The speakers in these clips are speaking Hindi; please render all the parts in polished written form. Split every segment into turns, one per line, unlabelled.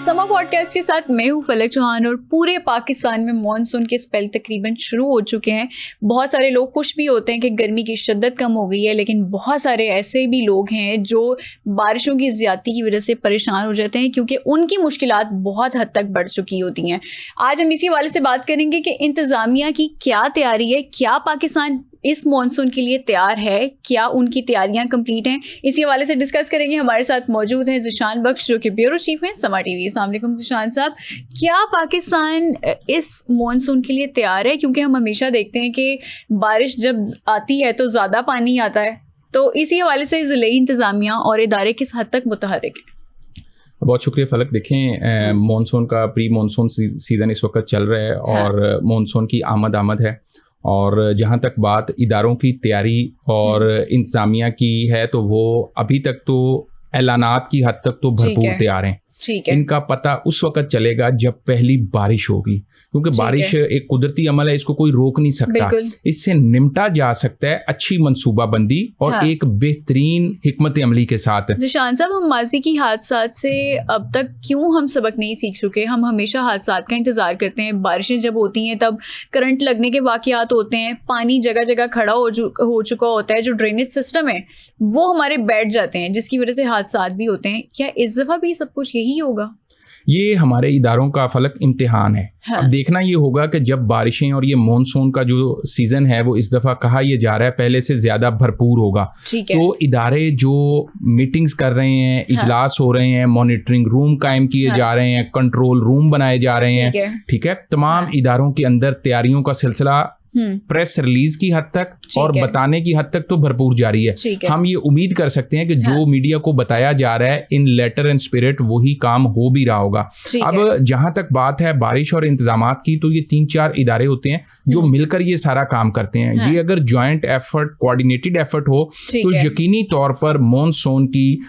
समा पॉडकास्ट के साथ मैं हूँ फलक चौहान और पूरे पाकिस्तान में मॉनसून के स्पेल तकरीबन शुरू हो चुके हैं। बहुत सारे लोग खुश भी होते हैं कि गर्मी की शिद्दत कम हो गई है, लेकिन बहुत सारे ऐसे भी लोग हैं जो बारिशों की ज़्यादती की वजह से परेशान हो जाते हैं क्योंकि उनकी मुश्किलात बहुत हद तक बढ़ चुकी होती हैं। आज हम इसी हवाले से बात करेंगे कि इंतज़ामिया की क्या तैयारी है, क्या पाकिस्तान इस मॉनसून के लिए तैयार है, क्या उनकी तैयारियां कंप्लीट हैं। इसी हवाले से डिस्कस करेंगे। हमारे साथ मौजूद हैं ज़िशान बख्श जो कि ब्यूरो चीफ हैं समा टीवी। अस्सलाम वालेकुम ज़िशान साहब, क्या पाकिस्तान इस मॉनसून के लिए तैयार है? क्योंकि हम हमेशा देखते हैं कि बारिश जब आती है तो ज़्यादा पानी आता है, तो इसी हवाले से ज़िले इंतज़ामिया और इदारे किस हद तक मुतहर्रिक हैं?
बहुत शुक्रिया फलक। देखें, मॉनसून का प्री मॉनसून सीज़न इस वक्त चल रहा है और मॉनसून की आमद है। और जहाँ तक बात इदारों की तैयारी और इंतज़ामिया की है तो वो अभी तक तो ऐलानात की हद तक तो भरपूर तैयार हैं। इनका पता उस वक्त चलेगा जब पहली बारिश होगी, क्योंकि बारिश एक कुदरती अमल है, इसको कोई रोक नहीं सकता। इससे निपटा जा सकता है अच्छी मंसूबाबंदी और एक बेहतरीन हिकमत अमली के साथ।
ज़िशान साहब, हम माजी की हादसात से अब तक क्यों हम सबक नहीं सीख चुके? हम हमेशा हादसात का इंतज़ार करते हैं। बारिशें जब होती हैं तब करंट लगने के वाक़यात होते हैं, पानी जगह जगह खड़ा हो चुका होता है, जो ड्रेनेज सिस्टम है वो हमारे बैठ जाते हैं, जिसकी वजह से हादसात भी होते हैं। क्या इस दफ़ा भी सब कुछ यही होगा?
ये हमारे इदारों का फलक इम्तिहान है। अब देखना ये होगा कि जब बारिशें और ये मॉनसून का जो सीज़न है वो इस दफ़ा कहा यह जा रहा है पहले से ज़्यादा भरपूर होगा। तो इदारे जो मीटिंग्स कर रहे हैं, इजलास हो रहे हैं, मॉनिटरिंग रूम कायम किए जा रहे हैं, कंट्रोल रूम बनाए जा रहे हैं, ठीक है। तमाम इदारों के अंदर तैयारियों का सिलसिला प्रेस रिलीज की हद तक और बताने की हद तक तो भरपूर जारी है। हम ये उम्मीद कर सकते हैं कि जो मीडिया को बताया जा रहा है इन लेटर एंड स्पिरिट वही काम हो भी रहा होगा। अब जहां तक बात है बारिश और इंतजामात की, तो ये 3-4 इदारे होते हैं जो मिलकर ये सारा काम करते हैं। ये अगर ज्वाइंट एफर्ट, कोऑर्डिनेटेड एफर्ट हो तो यकीनी तौर पर मॉनसून की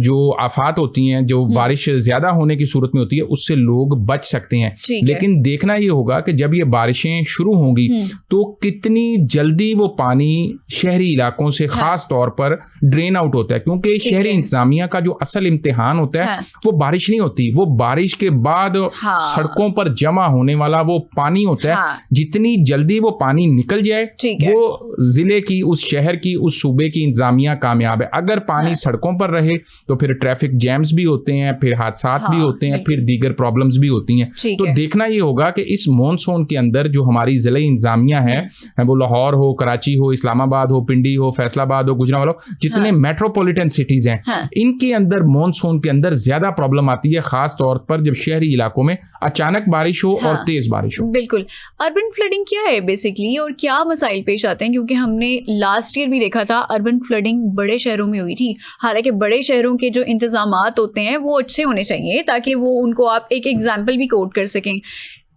जो आफात होती हैं, जो बारिश ज्यादा होने की सूरत में होती है, उससे लोग बच सकते हैं। लेकिन देखना ये होगा कि जब ये बारिशें शुरू होंगी तो कितनी जल्दी वो पानी शहरी इलाकों से खास तौर पर ड्रेन आउट होता है, क्योंकि शहरी इंतजामिया का जो असल इम्तिहान होता है वो बारिश नहीं होती, वो बारिश के बाद सड़कों पर जमा होने वाला वो पानी होता है। जितनी जल्दी वो पानी निकल जाए वो जिले की, उस शहर की, उस सूबे की इंतजामिया कामयाब है। अगर पानी सड़कों पर रहे तो फिर ट्रैफिक जैम्स भी होते हैं, फिर हादसात भी होते हैं, फिर दीगर प्रॉब्लम्स भी होती हैं। तो देखना ये होगा कि इस मॉनसून के अंदर जो हमारी जिले इंतजामिया है, वो लाहौर हो, कराची हो, इस्लामाबाद हो, पिंडी हो, फैसलाबाद हो, गुजरांवाला हो, जितने मेट्रोपॉलिटन सिटीज हैं, इनके अंदर मॉनसून के अंदर ज्यादा प्रॉब्लम आती है, खास तौर पर जब शहरी इलाकों में अचानक बारिश हो और तेज बारिश हो।
बिल्कुल। अर्बन फ्लडिंग क्या है बेसिकली और क्या मसाइल पेश आते हैं? क्योंकि हमने लास्ट ईयर भी देखा था अर्बन फ्लडिंग बड़े शहरों में हुई थी। हालांकि बड़े शहरों के जो इंतजामात होते हैं वो अच्छे होने चाहिए ताकि वो उनको आप एक एग्जाम्पल भी कोट कर सकें।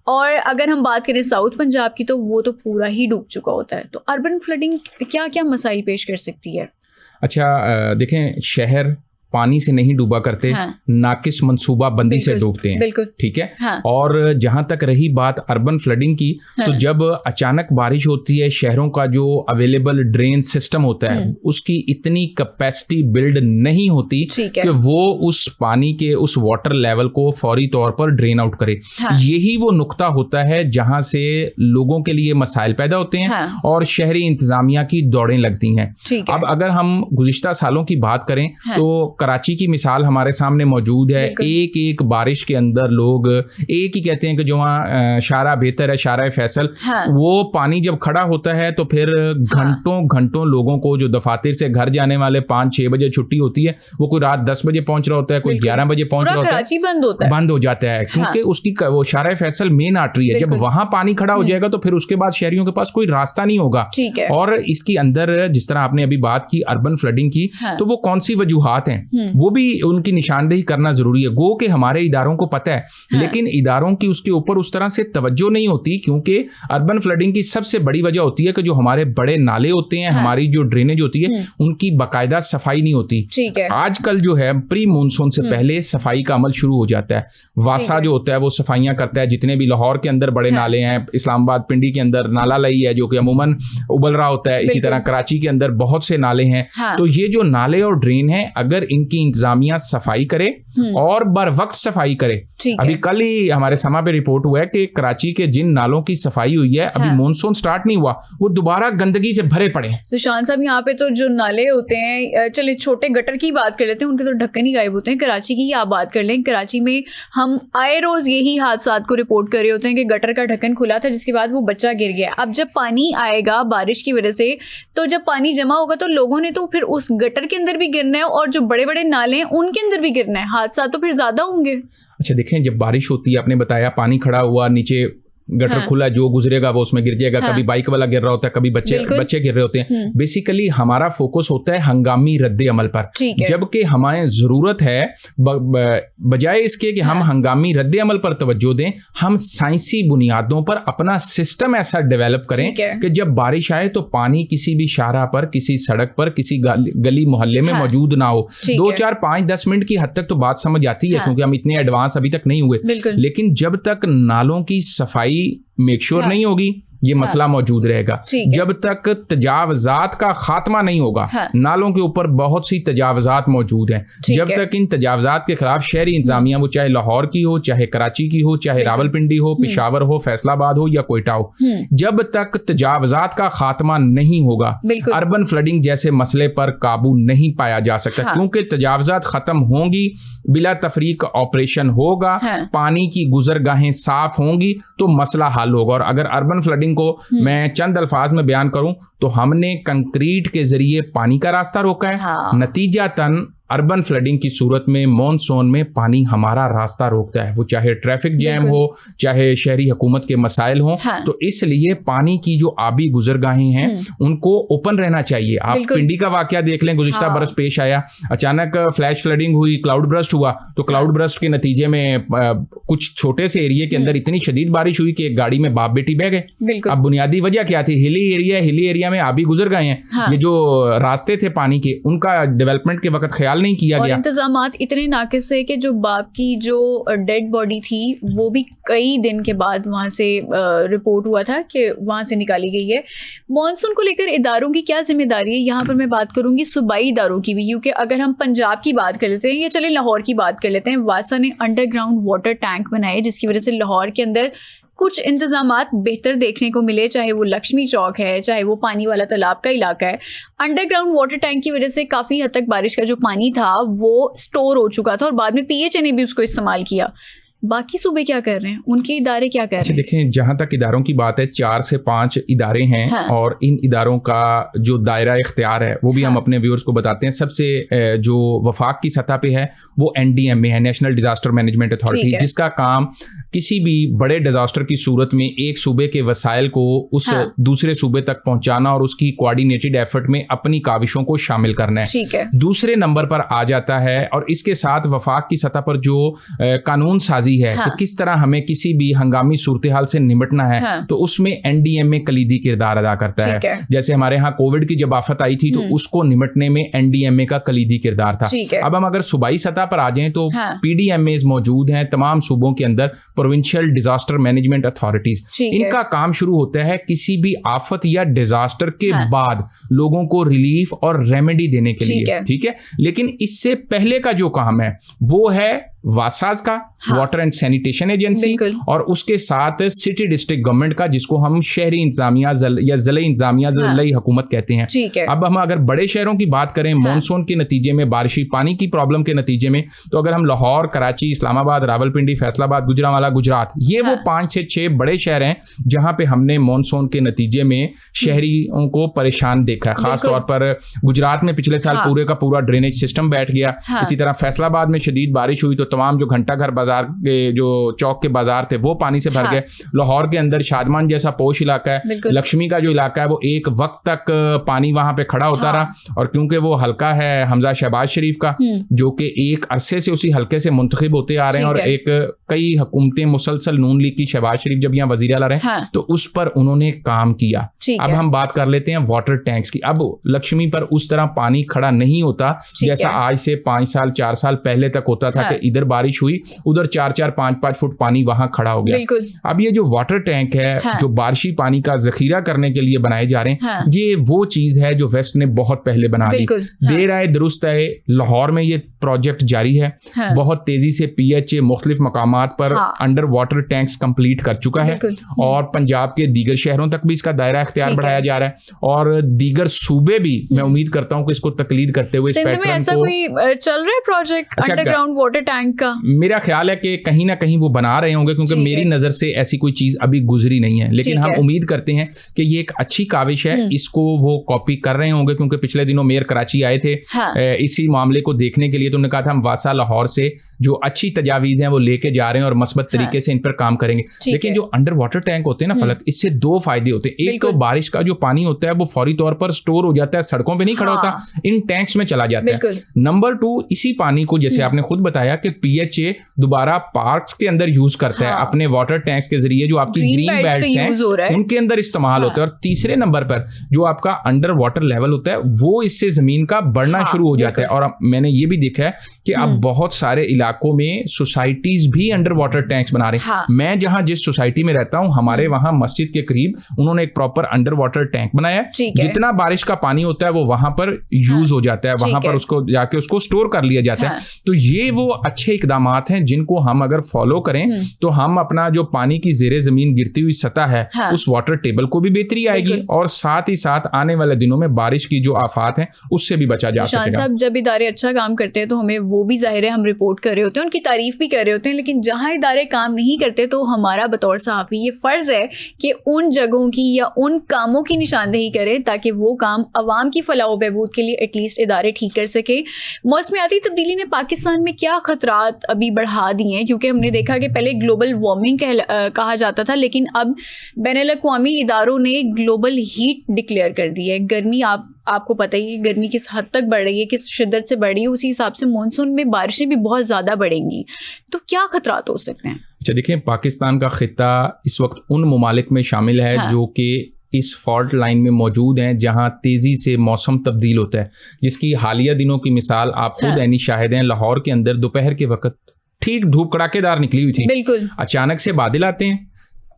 और अगर हम बात करें साउथ पंजाब की तो वो तो पूरा ही डूब चुका होता है। तो अर्बन फ्लडिंग क्या क्या मसाइल पेश कर सकती है?
अच्छा, देखें, शहर पानी से नहीं डूबा करते, नाकिस मंसूबा बंदी से डूबते हैं, ठीक है। और जहां तक रही बात अर्बन फ्लडिंग की, तो जब अचानक बारिश होती है, शहरों का जो अवेलेबल ड्रेन सिस्टम होता है उसकी इतनी कैपेसिटी बिल्ड नहीं होती कि वो उस पानी के उस वाटर लेवल को फौरी तौर पर ड्रेन आउट करे। यही वो नुक्ता होता है जहां से लोगों के लिए मसाइल पैदा होते हैं और शहरी इंतजामिया की दौड़ें लगती हैं। अब अगर हम गुज़िश्ता सालों की बात करें तो कराची की मिसाल हमारे सामने मौजूद है। एक एक बारिश के अंदर लोग एक ही कहते हैं कि जो वहाँ शारा बेहतर है, शारा फैसल, वो पानी जब खड़ा होता है तो फिर घंटों घंटों लोगों को जो दफातर से घर जाने वाले 5-6 बजे छुट्टी होती है, वो कोई रात 10 बजे पहुंच रहा होता है, कोई 11 बजे पहुंच रहा होता है, बंद हो जाता है, क्योंकि उसकी वो शारा फैसल मेन आर्टरी है। जब वहां पानी खड़ा हो जाएगा तो फिर उसके बाद शहरियों के पास कोई रास्ता नहीं होगा। और इसके अंदर जिस तरह आपने अभी बात की अर्बन फ्लडिंग की, तो वो कौन सी वजूहात हैं वो भी उनकी निशानदेही करना जरूरी है। गो के हमारे इदारों को पता है, लेकिन इदारों की उसके ऊपर उस तरह से तवज्जो नहीं होती, क्योंकि अर्बन फ्लडिंग की सबसे बड़ी वजह होती है कि जो हमारे बड़े नाले होते हैं, हमारी जो ड्रेनेज होती है, उनकी बाकायदा सफाई नहीं होती। आजकल जो है प्री मानसून से पहले सफाई का अमल शुरू हो जाता है। वासा जो होता है वो सफाइयां करता है, जितने भी लाहौर के अंदर बड़े नाले हैं, इस्लामाबाद पिंडी के अंदर नाला लई है जो कि अमूमन उबल रहा होता है, इसी तरह कराची के अंदर बहुत से नाले हैं। तो ये जो नाले और ड्रेन है, अगर इनकी इंतजामिया सफाई करे और बर वक्त सफाई करे। अभी कल ही हमारे समा पे रिपोर्ट हुआ है कि कराची के जिन नालों की सफाई हुई है, अभी मॉनसून स्टार्ट नहीं हुआ, वो दोबारा गंदगी से भरे पड़े।
सुशांत साहब, यहाँ पे तो जो नाले होते हैं, चलिए छोटे गटर की बात कर लेते हैं, उनके तो ढक्कन ही गायब होते हैं। कराची की ही आप बात कर लें, कराची में हम आए रोज यही हादसा को रिपोर्ट कर रहे होते हैं कि गटर का ढक्कन खुला था जिसके बाद वो बच्चा गिर गया। अब जब पानी आएगा बारिश की वजह से, तो जब पानी जमा होगा तो लोगों ने तो फिर उस गटर के अंदर भी गिरना है और जो बड़े बड़े नाले हैं उनके अंदर भी गिरना है, हादसा तो फिर ज्यादा होंगे।
अच्छा देखें, जब बारिश होती है, आपने बताया पानी खड़ा हुआ, नीचे गटर खुला, जो गुजरेगा वो उसमें गिर जाएगा। कभी बाइक वाला गिर रहा होता है, कभी बच्चे गिर रहे होते हैं। बेसिकली हमारा फोकस होता है हंगामी रद्द अमल पर, जबकि हमारे जरूरत है बजाय इसके कि हम हंगामी रद्द अमल पर तवज्जो दें, हम साइंसी बुनियादों पर अपना सिस्टम ऐसा डेवलप करें कि जब बारिश आए तो पानी किसी भी शाहराह पर, किसी सड़क पर, किसी गली मोहल्ले में मौजूद ना हो। 2, 4, 5, 10 मिनट की हद तक तो बात समझ आती है, क्योंकि हम इतने एडवांस अभी तक नहीं हुए। लेकिन जब तक नालों की सफाई मेक श्योर नहीं होगी, ये मसला मौजूद रहेगा। जब तक तजावजात का खात्मा नहीं होगा, नालों के ऊपर बहुत सी तजावजात मौजूद हैं, जब तक इन तजावजात के खिलाफ शहरी इंतजामिया, वो चाहे लाहौर की हो, चाहे कराची की हो, चाहे रावलपिंडी हो, पेशावर हो, फैसलाबाद हो या कोयटा हो, जब तक तजावजात का खात्मा नहीं होगा, अर्बन फ्लडिंग जैसे मसले पर काबू नहीं पाया जा सकता। क्योंकि तजावजात खत्म होंगी, बिला तफरीक ऑपरेशन होगा, पानी की गुजरगाहें साफ होंगी तो मसला हल होगा। और अगर अर्बन फ्लडिंग को मैं चंद अल्फाज में बयान करूं तो हमने कंक्रीट के जरिए पानी का रास्ता रोका है। नतीजतन अर्बन फ्लडिंग की सूरत में मानसून में पानी हमारा रास्ता रोकता है, वो चाहे ट्रैफिक जैम हो, चाहे शहरी हुकूमत के मसाइल हो। तो इसलिए पानी की जो आबी गुजरगाहें हैं उनको ओपन रहना चाहिए। आप पिंडी का वाकया देख लें, गुज़िश्ता बरस पेश आया, अचानक फ्लैश फ्लडिंग हुई, क्लाउड ब्रस्ट हुआ, तो क्लाउड ब्रस्ट के नतीजे में कुछ छोटे से एरिया के अंदर इतनी शदीद बारिश हुई कि एक गाड़ी में बाप बेटी बह गए। अब बुनियादी वजह क्या थी? हिली एरिया में आबी गुजर गए हैं। ये जो रास्ते थे पानी के, उनका डेवलपमेंट के वक्त ख्याल नहीं किया गया।
इंतजामात इतने नाकिस है कि जो बाप की जो डेड बॉडी थी वो भी कई दिन के बाद वहां से रिपोर्ट हुआ था कि वहां से निकाली गई है। मॉनसून को लेकर इदारों की क्या जिम्मेदारी है? यहाँ पर मैं बात करूंगी सूबाई इदारों की भी, क्योंकि अगर हम पंजाब की बात कर लेते हैं या चले लाहौर की बात कर लेते हैं, वासा ने अंडरग्राउंड वाटर टैंक बनाए जिसकी वजह से लाहौर के अंदर कुछ इंतजामात बेहतर देखने को मिले, चाहे वो लक्ष्मी चौक है, चाहे वो पानी वाला तालाब का इलाका है। अंडरग्राउंड वाटर टैंक की वजह से काफ़ी हद तक बारिश का जो पानी था वो स्टोर हो चुका था और बाद में पीएचए ने भी उसको इस्तेमाल किया। बाकी सूबे क्या कर रहे हैं, उनके इदारे क्या कर रहे हैं?
देखें, जहां तक इदारों की बात है, 4 से 5 इदारे हैं। और इन इदारों का जो दायरा इख्तियार है वो भी हम अपने व्यूअर्स को बताते हैं। सबसे जो वफाक की सतह पे है वो NDMA है, नेशनल डिजास्टर मैनेजमेंट अथॉरिटी, जिसका काम किसी भी बड़े डिजास्टर की सूरत में एक सूबे के वसाइल को उस दूसरे सूबे तक पहुंचाना और उसकी कोऑर्डिनेटेड एफर्ट में अपनी काविशों को शामिल करना है। दूसरे नंबर पर आ जाता है, और इसके साथ वफाक की सतह पर जो कानून साजी है कि किस तरह हमें किसी भी हंगामी सूरत हाल से निपटना है, तो उसमें NDMA कलीदी किरदार अदा करता है। जैसे हमारे यहाँ कोविड की जब आफत आई थी तो उसको निपटने में NDMA का कलीदी किरदार था। अब हम अगर सूबाई सतह पर आ जाएं तो PDMAs मौजूद हैं तमाम सूबों के अंदर, प्रोविंशियल डिजास्टर मैनेजमेंट अथॉरिटीज। इनका काम शुरू होता है किसी भी आफत या डिजास्टर के बाद लोगों को रिलीफ और रेमेडी देने के लिए, ठीक है। लेकिन इससे पहले का जो काम है वो है वासाज का, वाटर एंड सैनिटेशन एजेंसी, और उसके साथ सिटी डिस्ट्रिक्ट गवर्नमेंट का, जिसको हम शहरी इंतजामिया या ज़िले इंतजामिया ज़िले हुकूमत कहते हैं। अब हम अगर बड़े शहरों की बात करें, मानसून के नतीजे में, बारिशी पानी की प्रॉब्लम के नतीजे में, तो अगर हम लाहौर, कराची, इस्लामाबाद, रावलपिंडी, फैसलाबाद, गुजरांवाला, गुजरात, ये वो 5 से 6 बड़े शहर हैं जहां पे हमने मानसून के नतीजे में शहरियों को परेशान देखा है। खास तौर पर गुजरात में पिछले साल पूरे का पूरा ड्रेनेज सिस्टम बैठ गया। इसी तरह फैसलाबाद में शदीद बारिश हुई तो तमाम जो घंटा घर बाजार के जो चौक के बाजार थे वो पानी से भर गए। लाहौर के अंदर शादमान जैसा पोश इलाका है, लक्ष्मी का जो इलाका है वो एक वक्त तक पानी वहां पे खड़ा होता रहा, और क्योंकि वो हल्का है हमजा शहबाज शरीफ का, जो कि एक अरसे से उसी हल्के से मुंतखिब होते आ रहे हैं, और एक कई हुकूमतें मुसलसल नून लीग की, शहबाज शरीफ जब यहाँ वजीर आला रहे तो उस पर उन्होंने काम किया। अब हम बात कर लेते हैं वाटर टैंक्स की। अब लक्ष्मी पर उस तरह पानी खड़ा नहीं होता जैसा आज से 5 साल 4 साल पहले तक होता था, कि इधर इधर बारिश हुई, उधर 4-4, 5-5 फुट पानी वहां खड़ा हो गया। अब ये जो वाटर टैंक है, जो बारिशी पानी का जखीरा करने के लिए बनाए जा रहे हैं, ये वो चीज है जो वेस्ट ने बहुत पहले बना ली। देर आए दुरुस्त है, लाहौर में ये प्रोजेक्ट जारी है। बहुत तेजी से PHA मुख्तलिफ मकामात पर अंडर वाटर टैंक्स कंप्लीट कर चुका है और पंजाब के दीगर शहरों तक भी इसका दायरा इख्तियार बढ़ाया जा रहा है और दीगर सूबे भी मैं उम्मीद करता हूं कि इसको तकलीद करते हुए इस पैटर्न
ऐसा कोई चल रहा है प्रोजेक्ट अंडरग्राउंड वाटर टैंक का।
मेरा ख्याल है कि कहीं ना कहीं वो बना रहे होंगे, क्योंकि मेरी नजर से ऐसी कोई चीज अभी गुजरी नहीं है, लेकिन हम उम्मीद करते हैं कि ये एक अच्छी काविश है, इसको वो कॉपी कर रहे होंगे। क्योंकि पिछले दिनों मेयर कराची आए थे इसी मामले को देखने के लिए, तो उन्होंने कहा था हम वासा लाहौर से जो अच्छी तजावीज हैं वो लेके जा रहे हैं और मस्बत तरीके से इन पर काम करेंगे। लेकिन जो अंडर वाटर टैंक होते हैं ना फलक, इससे दो फायदे होते हैं। एक तो बारिश का जो पानी होता है वो फौरी तौर पर स्टोर हो जाता है, सड़कों पे नहीं खड़ा होता, इन टैंक्स में चला जाता है। नंबर 2, इसी पानी को जैसे आपने खुद बताया कि PHA दोबारा पार्क्स के अंदर यूज करता है, अपने वाटर टैंक्स के जरिए जो आपकी ग्रीन बेल्ट्स हैं उनके अंदर इस्तेमाल होता है। और तीसरे नंबर पर जो आपका अंडर वाटर लेवल होता है वो इससे जमीन का बढ़ना शुरू हो जाता है। और मैंने ये भी देखा है कि अब बहुत सारे इलाकों में सोसाइटीज भी अंडर वाटर टैंक्स बना रहे हैं। मैं जहां जिस सोसाइटी में रहता हूं, हमारे वहां मस्जिद के करीब उन्होंने एक प्रॉपर अंडर वाटर टैंक बनाया है। जितना बारिश का पानी होता है वो वहां पर यूज हो जाता है, वहां पर उसको जाके उसको स्टोर कर लिया जाता है। तो ये वो अच्छे इकदाम हैं जिनको हम अगर फॉलो करें तो हम अपना जो पानी की जेरे जमीन गिरती हुई सतह है उस वाटर टेबल को भी बेहतरी आएगी और साथ ही साथ आने वाले दिनों में बारिश की जो आफात हैं उससे भी बचा जा सकेगा।
साहब, जब इदारे अच्छा काम करते हैं तो हमें वो भी जाहिर है हम रिपोर्ट कर रहे होते हैं, उनकी तारीफ भी कर रहे होते हैं, लेकिन जहां इदारे काम नहीं करते तो हमारा बतौर सहाफ़ी ये फ़र्ज़ है कि उन जगहों की या उन कामों की निशानदेही करें ताकि वो काम अवाम की फलाह व बहबूद के लिए एटलीस्ट इदारे ठीक कर सके। मौसमियाती तब्दीली ने पाकिस्तान में क्या खतरात अभी बढ़ा दिए हैं? क्योंकि हमने देखा कि पहले ग्लोबल वार्मिंग कहा जाता था, लेकिन अब बैनुल-अक़वामी इदारों ने ग्लोबल हीट डिक्लेयर कर दी है। गर्मी आपको पता ही है कि गर्मी किस हद तक बढ़ रही है, किस शिद्दत से बढ़ रही है, उसी हिसाब से मानसून में बारिशें भी बहुत ज़्यादा बढ़ेंगी। तो क्या खतरात हो सकते हैं?
अच्छा देखिए, पाकिस्तान का खित्ता इस वक्त उन ममालिक में शामिल है जो कि इस फॉल्ट लाइन में मौजूद हैं जहां तेज़ी से मौसम तब्दील होता है, जिसकी हालिया दिनों की मिसाल आप खुद ऐनी शाहिद हैं। लाहौर के अंदर दोपहर के वक्त ठीक धूप कड़ाकेदार निकली हुई थी,
बिल्कुल
अचानक से बादल आते हैं,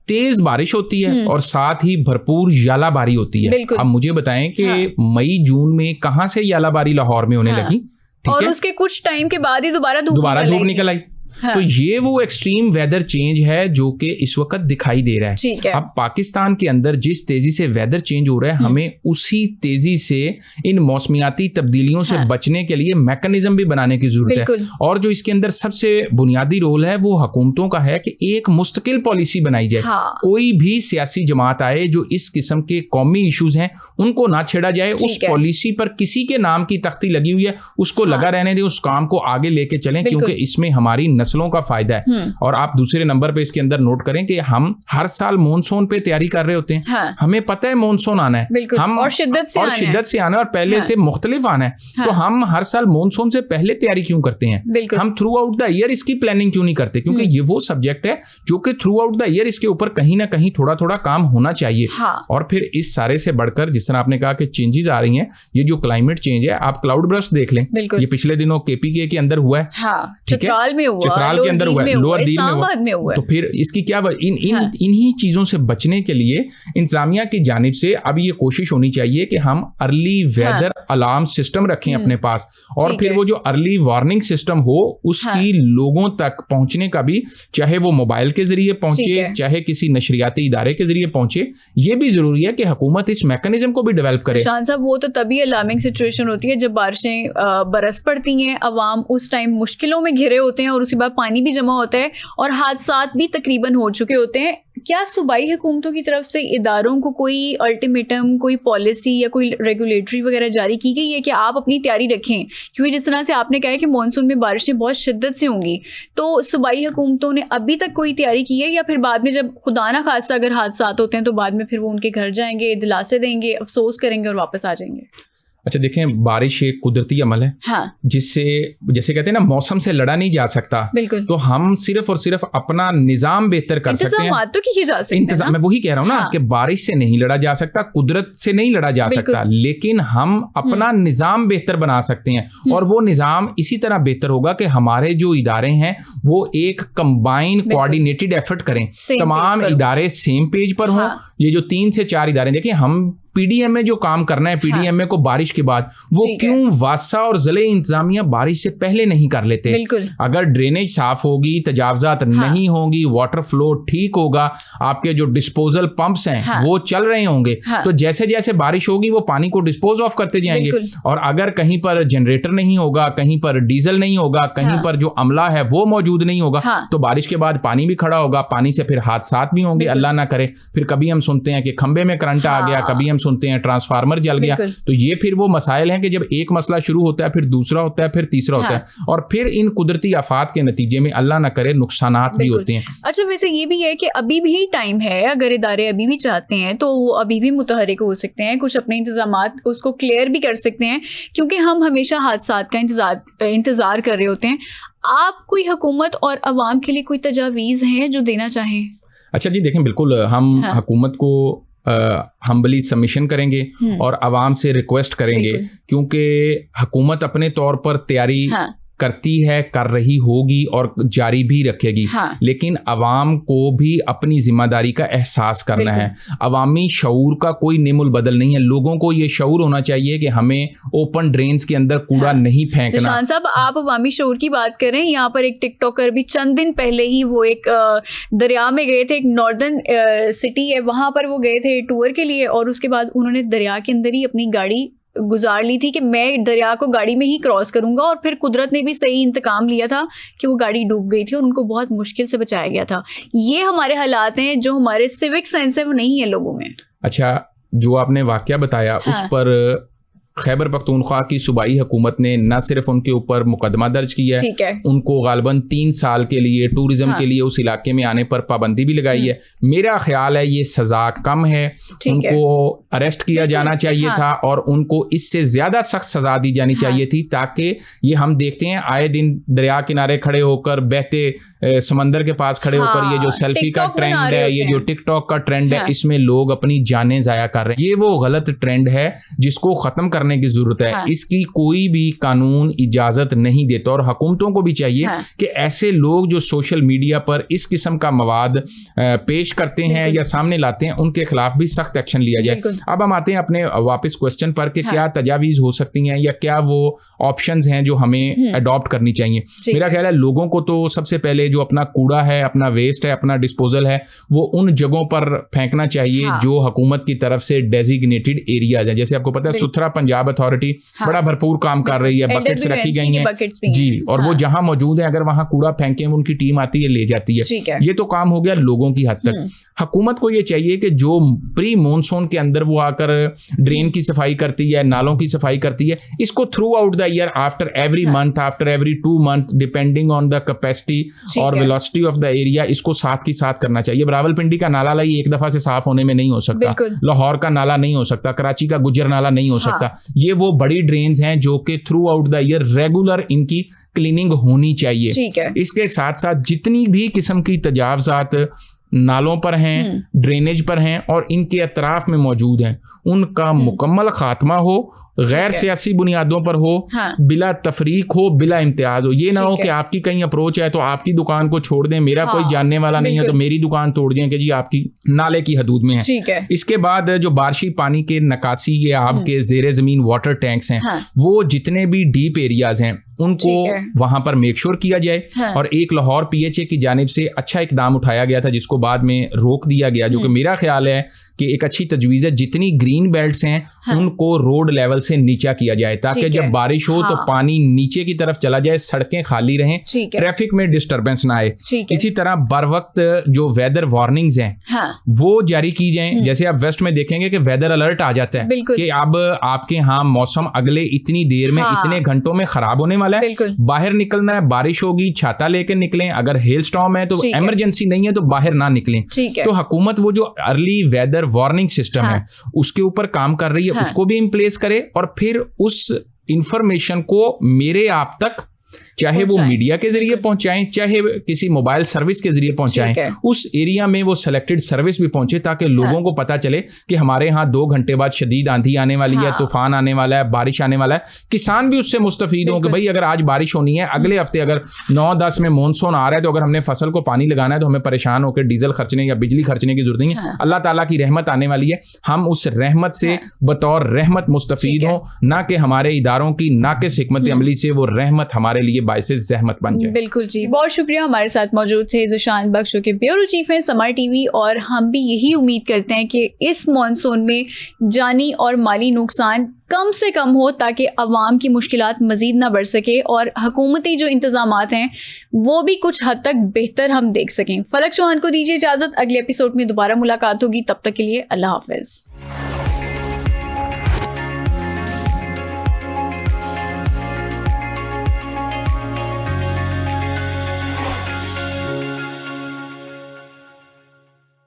तेज बारिश होती है और साथ ही भरपूर यालाबारी होती है। अब मुझे बताएं कि मई जून में कहां से यालाबारी लाहौर में होने लगी,
और उसके कुछ टाइम के बाद ही दोबारा धूप निकल आई।
तो ये वो एक्सट्रीम वेदर चेंज है जो कि इस वक्त दिखाई दे रहा है। अब पाकिस्तान के अंदर जिस तेजी से वेदर चेंज हो रहा है, हमें उसी तेजी से इन मौसमियाती तब्दीलियों से बचने के लिए मैकेनिज्म भी बनाने की जरूरत है। और जो इसके अंदर सबसे बुनियादी रोल है वो हुकूमतों का है कि एक मुस्तकिल पॉलिसी बनाई जाए। कोई भी सियासी जमात आए जो इस किस्म के कौमी इशूज हैं उनको ना छेड़ा जाए। उस पॉलिसी पर किसी के नाम की तख्ती लगी हुई है उसको लगा रहने दें, उस काम को आगे लेके चलें, क्योंकि इसमें हमारी नस्लों का फायदा है। और आप दूसरे नंबर पे इसके अंदर नोट करें कि हम हर साल मॉनसून पे तैयारी कर रहे होते हैं। हमें पता है मॉनसून आना है, हम
और शिद्दत से
आना है और पहले से मुख्तलिफ आना है। तो हम हर साल मॉनसून से पहले तैयारी क्यों करते हैं? हम थ्रू आउट द ईयर इसकी प्लानिंग क्यों नहीं करते? क्योंकि ये वो सब्जेक्ट है जो कि थ्रू आउट द ईयर इसके ऊपर कहीं ना कहीं थोड़ा थोड़ा काम होना चाहिए। और फिर इस सारे से बढ़कर जिस तरह आपने कहा कि चेंजेस आ रही हैं, ये जो क्लाइमेट चेंज है, आप क्लाउड बर्स्ट देख लें, ये पिछले दिनों KPK के अंदर हुआ है,
चित्राल में हुआ,
चित्राल के अंदर हुआ है, लोअर दीर में हुआ। तो फिर इसकी क्या इन्हीं चीजों से बचने के लिए इंतजामिया की जानिब से अब ये कोशिश होनी चाहिए कि हम अर्ली वेदर अलार्म सिस्टम रखें अपने पास, और फिर वो जो अर्ली वार्निंग सिस्टम हो उसकी लोगों तक पहुंचने का भी, चाहे वो मोबाइल के जरिए पहुंचे, चाहे किसी नशरियाती इदारे के जरिए पहुंचे, ये भी जरूरी है कि हुकूमत इस मैकेनिज्म को भी डेवलप करे।
शान साहब, वो तो तभी अलार्मिंग सिचुएशन होती है जब बारिशें बरस पड़ती हैं, अवाम उस टाइम मुश्किलों में घिरे होते हैं और उसी बार पानी भी जमा होता है और हादसात भी तकरीबन हो चुके होते हैं। क्या सूबाई हुकूमतों की तरफ से इदारों को कोई अल्टीमेटम, कोई पॉलिसी या कोई रेगुलेटरी वगैरह जारी की गई है कि आप अपनी तैयारी रखें? क्योंकि जिस तरह से आपने कहा है कि मानसून में बारिशें बहुत शिद्दत से होंगी, तो सूबाई हुकूमतों ने अभी तक कोई तैयारी की है या फिर बाद में जब खुदा ना खास्ता अगर हादसात होते हैं तो बाद में फिर वो उनके घर जाएंगे, दिलासे देंगे, अफसोस करेंगे और वापस आ जाएंगे?
अच्छा देखें, बारिश एक कुदरती अमल है,
हाँ,
जिससे जैसे कहते हैं ना मौसम से लड़ा नहीं जा सकता।
बिल्कुल।
तो हम सिर्फ और सिर्फ अपना निजाम बेहतर कर सकते हैं।
तो किए जा सकते हैं।
मैं वही कह रहा हूँ ना कि बारिश से नहीं लड़ा जा सकता, कुदरत से नहीं लड़ा जा सकता, लेकिन हम अपना निजाम बेहतर बना सकते हैं। और वो निजाम इसी तरह बेहतर होगा कि हमारे जो इदारे हैं वो एक कंबाइन कोऑर्डिनेटेड एफर्ट करें, तमाम इदारे सेम पेज पर हों। ये जो 3 से 4 इदारे, देखिए हम पीडीएम में जो काम करना है, पीडीएम में को बारिश के बाद, वो क्यों वासा और ज़िले इंतजामिया बारिश से पहले नहीं कर लेते? अगर ड्रेनेज साफ होगी, तजावजात नहीं होंगी, वाटर फ्लो ठीक होगा, आपके जो डिस्पोजल पंप्स हैं वो चल रहे होंगे, तो जैसे जैसे बारिश होगी वो पानी को डिस्पोज ऑफ करते जाएंगे। और अगर कहीं पर जनरेटर नहीं होगा, कहीं पर डीजल नहीं होगा, कहीं पर जो अमला है वो मौजूद नहीं होगा, तो बारिश के बाद पानी भी खड़ा होगा, पानी से फिर हादसात भी होंगे, अल्लाह ना करे। फिर कभी हम सुनते हैं कि खंबे में करंट आ गया, कभी हम सुनते हैं ट्रांसफार्मर जल गया। तो ये फिर वो मसाइल हैं कि जब एक मसला शुरू होता है, फिर दूसरा होता है, फिर तीसरा होता है, और फिर इन कुदरती आफात के नतीजे में अल्लाह ना करे नुकसानात भी होते हैं।
अच्छा, वैसे ये भी है कि अभी भी टाइम है, अगर इदारे अभी भी चाहते हैं तो वो अभी भी मुतहरिक हो सकते हैं, कुछ अपने इंतजामात उसको क्लियर भी कर सकते हैं, क्योंकि हम हमेशा हादसात का इंतजार कर रहे होते हैं। आप कोई हुकूमत और अवाम के लिए कोई तजावीज़ हैं जो देना चाहें?
अच्छा जी, देखें बिल्कुल हम हुकूमत को हम्बली सबमिशन करेंगे और आवाम से रिक्वेस्ट करेंगे, क्योंकि हुकूमत अपने तौर पर तैयारी करती है, कर रही होगी और जारी भी रखेगी, लेकिन अवाम को भी अपनी जिम्मेदारी का एहसास करना है। अवामी शऊर का कोई नेमुल बदल नहीं है। लोगों को ये शऊर होना चाहिए कि हमें ओपन ड्रेन्स के अंदर कूड़ा नहीं फेंकना।
शान साहब, आप अवामी शऊर की बात करें, यहाँ पर एक टिकटॉकर भी चंद दिन पहले ही वो एक दरिया में गए थे, एक नॉर्दर्न सिटी है वहाँ पर वो गए थे टूर के लिए, और उसके बाद उन्होंने दरिया के अंदर ही अपनी गाड़ी गुजार ली थी कि मैं दरिया को गाड़ी में ही क्रॉस करूंगा, और फिर कुदरत ने भी सही इंतकाम लिया था कि वो गाड़ी डूब गई थी और उनको बहुत मुश्किल से बचाया गया था। ये हमारे हालात हैं जो हमारे सिविक सेंस है वो नहीं है लोगों में।
अच्छा, जो आपने वाकया बताया उस पर खैबर पख्तूनख्वा की सूबाई हुकूमत ने न सिर्फ उनके ऊपर मुकदमा दर्ज किया है, उनको गालबन 3 साल के लिए टूरिज्म के लिए उस इलाके में आने पर पाबंदी भी लगाई है। मेरा ख्याल है ये सज़ा कम है, उनको अरेस्ट किया जाना चाहिए था और उनको इससे ज़्यादा सख्त सज़ा दी जानी चाहिए थी, ताकि ये हम देखते हैं आए दिन दरिया किनारे खड़े होकर, बहते समंदर के पास खड़े होकर ये जो सेल्फी का ट्रेंड है, ये जो टिकटॉक का ट्रेंड है, इसमें लोग अपनी जानें ज़ाया कर रहे हैं। ये वो गलत ट्रेंड है जिसको ख़त्म करने की जरूरत है। इसकी कोई भी कानून इजाजत नहीं देता, और हुकूमतों को भी चाहिए कि ऐसे लोग जो सोशल मीडिया पर इस किस्म का मवाद पेश करते हैं या सामने लाते हैं, उनके खिलाफ भी सख्त एक्शन लिया जाए। अब हम आते हैं अपने वापस क्वेश्चन पर कि क्या तजावीज़ हो सकती हैं या क्या वो ऑप्शंस हैं जो हमें अडॉप्ट करनी चाहिए। मेरा ख्याल है लोगों को तो सबसे पहले जो अपना कूड़ा है, अपना वेस्ट है, अपना डिस्पोजल है, वो उन जगहों पर फेंकना चाहिए जो हुकूमत की तरफ से डेजिग्नेटेड एरियाज है। जैसे आपको पता है सुथरा पंजाब अथॉरिटी बड़ा भरपूर काम कर रही है, बकेट्स रखी गई हैं जी, और वो जहां मौजूद है अगर वहां कूड़ा फेंके उनकी टीम आती है, ले जाती है। ये तो काम हो गया लोगों की हद तक। हुकूमत को ये चाहिए कि जो प्री मॉनसून के अंदर वो आकर ड्रेन की सफाई करती है, नालों की सफाई करती है, इसको through out the year, after every month, after every 2 month, depending on the capacity और वेलोसिटी ऑफ द एरिया, इसको साथ की साथ करना चाहिए। रावलपिंडी का नाला लाई एक दफा से साफ होने में नहीं हो सकता, लाहौर का नाला नहीं हो सकता, कराची का गुजर नाला नहीं हो सकता। ये वो बड़ी ड्रेन्स हैं जो कि through out the year regular इनकी क्लीनिंग होनी चाहिए। इसके साथ साथ जितनी भी किस्म की तजावजात नालों पर हैं, ड्रेनेज पर हैं और इनके अतराफ में मौजूद हैं, उनका मुकम्मल खात्मा हो, गैर सियासी बुनियादों पर हो, बिला तफरीक हो, बिला इम्तियाज हो। ये ना हो कि आपकी कहीं अप्रोच है तो आपकी दुकान को छोड़ दें, मेरा कोई जानने वाला नहीं है तो मेरी दुकान तोड़ दें कि जी आपकी नाले की हदूद में है। इसके बाद जो बारिशी पानी के नकासी या आपके जेरे जमीन वाटर टैंक्स हैं, वो जितने भी डीप एरियाज हैं उनको वहां पर मेक श्योर किया जाए। और एक लाहौर PHA की जानिब से अच्छा इकदाम उठाया गया था जिसको बाद में रोक दिया गया, जो कि मेरा ख्याल है कि एक अच्छी तजवीज़ है। जितनी ग्रीन बेल्ट्स हैं उनको रोड लेवल से नीचा किया जाए, ताकि जब बारिश हो तो पानी नीचे की तरफ चला जाए, सड़कें खाली रहें, ट्रैफिक में डिस्टर्बेंस ना आए। इसी तरह बर वक्त जो वेदर वार्निंग्स हैं वो जारी की जाएं। जैसे आप वेस्ट में देखेंगे कि वेदर अलर्ट आ जाता है कि अब आपके यहाँ मौसम अगले इतनी देर में इतने घंटों में खराब होने वाला है, बाहर निकलना है, बारिश होगी, छाता लेकर निकलें, अगर हेल स्टॉर्म है तो इमरजेंसी नहीं है तो बाहर ना निकलें। तो हुकूमत वो जो अर्ली वेदर वार्निंग सिस्टम है उसके ऊपर काम कर रही है, उसको भी इन प्लेस करे और फिर उस इंफॉर्मेशन को मेरे आप तक, चाहे वो मीडिया के जरिए पहुंचाएं, चाहे किसी मोबाइल सर्विस के जरिए पहुंचाएं, उस एरिया में वो सिलेक्टेड सर्विस भी पहुंचे, ताकि लोगों को पता चले कि हमारे यहाँ 2 घंटे बाद शदीद आंधी आने वाली है, तूफान आने वाला है, बारिश आने वाला है। किसान भी उससे मुस्तफीद हों कि भाई अगर आज बारिश होनी है, अगले हफ्ते अगर 9-10 में मॉनसून आ रहा है, तो अगर हमने फसल को पानी लगाना है तो हमें परेशान होकर डीजल खर्चने या बिजली खर्चने की जरूरत नहीं है। अल्लाह ताला की रहमत आने वाली है, हम उस रहमत से बतौर रहमत मुस्तफीद हों, ना कि हमारे इदारों की नाकिस हिकमत अमली से वो रहमत हमारे लिए बाइसे ज़हमत बन जाए।
बिल्कुल जी, बहुत शुक्रिया। हमारे साथ मौजूद थे ज़ीशान बख्श, जो कि ब्यूरो चीफ हैं समार टीवी, और हम भी यही उम्मीद करते हैं कि इस मॉनसून में जानी और माली नुकसान कम से कम हो, ताकि अवाम की मुश्किलात मज़ीद ना बढ़ सके और हुकूमती जो इंतज़ामात हैं वो भी कुछ हद तक बेहतर हम देख सकें। फलक चौहान को दीजिए इजाज़त, अगले एपिसोड में दोबारा मुलाकात होगी, तब तक के लिए अल्लाह हाफ़िज़।